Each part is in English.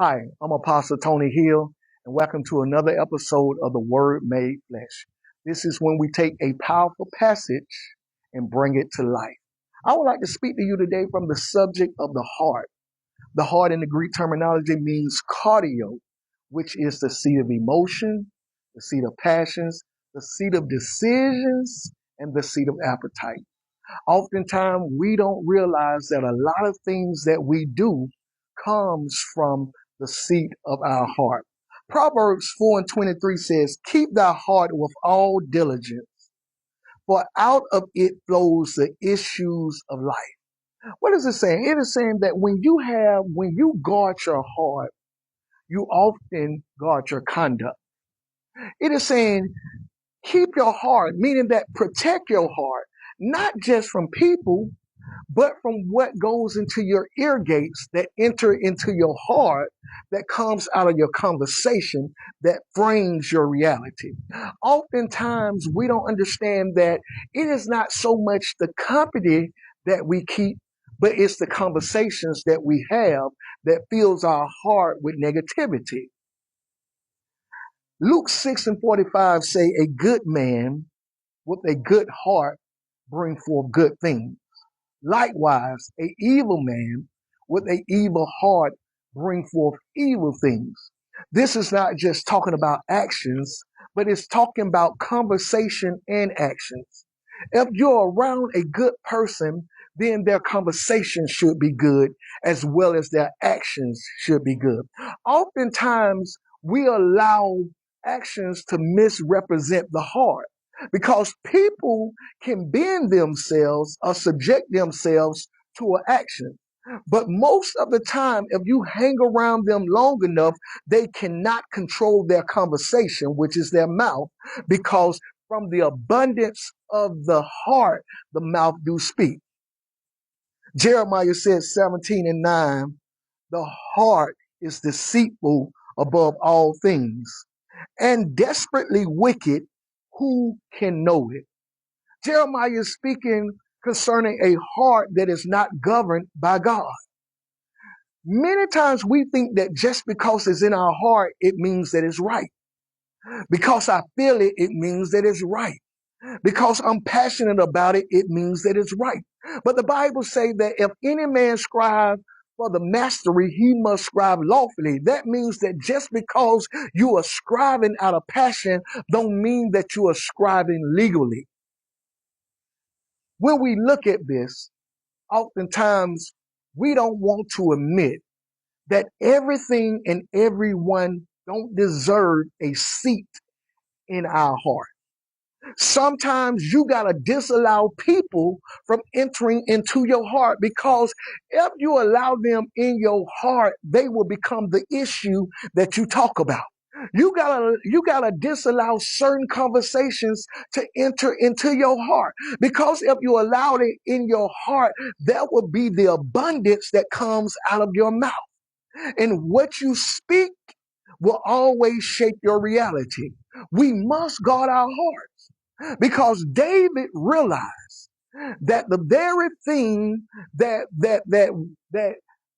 Hi, I'm Apostle Tony Hill, and welcome to another episode of the Word Made Flesh. This is when we take a powerful passage and bring it to life. I would like to speak to you today from the subject of the heart. The heart in the Greek terminology means cardio, which is the seat of emotion, the seat of passions, the seat of decisions, and the seat of appetite. Oftentimes, we don't realize that a lot of things that we do comes from the seat of our heart. Proverbs 4:23 says, "Keep thy heart with all diligence, for out of it flows the issues of life." What is it saying? It is saying that when you guard your heart, you often guard your conduct. It is saying, keep your heart, meaning that protect your heart, not just from people, but from what goes into your ear gates that enter into your heart, that comes out of your conversation, that frames your reality. Oftentimes, we don't understand that it is not so much the company that we keep, but it's the conversations that we have that fills our heart with negativity. Luke 6:45 say, "A good man with a good heart bring forth good things. Likewise, a evil man with a evil heart bring forth evil things." This is not just talking about actions, but it's talking about conversation and actions. If you're around a good person, then their conversation should be good as well as their actions should be good. Oftentimes, we allow actions to misrepresent the heart because people can bend themselves or subject themselves to an action. But most of the time, if you hang around them long enough, they cannot control their conversation, which is their mouth, because from the abundance of the heart, the mouth do speak. Jeremiah said 17:9, "The heart is deceitful above all things and desperately wicked. Who can know it?" Jeremiah is speaking concerning a heart that is not governed by God. Many times we think that just because it's in our heart, it means that it's right. Because I feel it, it means that it's right. Because I'm passionate about it, it means that it's right. But the Bible says that if any man strive for the mastery, he must strive lawfully. That means that just because you are striving out of passion, don't mean that you are striving legally. When we look at this, oftentimes we don't want to admit that everything and everyone don't deserve a seat in our heart. Sometimes you got to disallow people from entering into your heart, because if you allow them in your heart, they will become the issue that you talk about. You gotta disallow certain conversations to enter into your heart, because if you allow it in your heart, that will be the abundance that comes out of your mouth. And what you speak will always shape your reality. We must guard our hearts, because David realized that the very thing that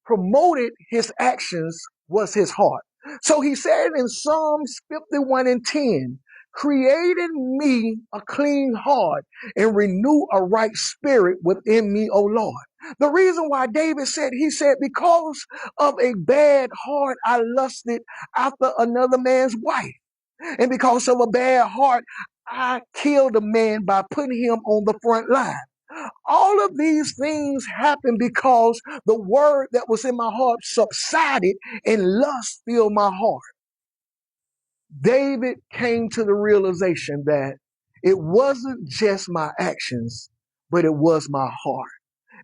promoted his actions was his heart. So he said in Psalms 51:10, "Create in me a clean heart and renew a right spirit within me, O Lord." The reason why David said, he said, "Because of a bad heart, I lusted after another man's wife. And because of a bad heart, I killed a man by putting him on the front line." All of these things happened because the word that was in my heart subsided and lust filled my heart. David came to the realization that it wasn't just my actions, but it was my heart.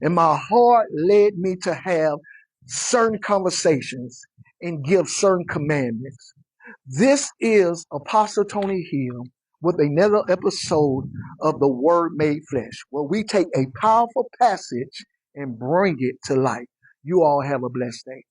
And my heart led me to have certain conversations and give certain commandments. This is Apostle Tony Hill with another episode of the Word Made Flesh, where we take a powerful passage and bring it to life. You all have a blessed day.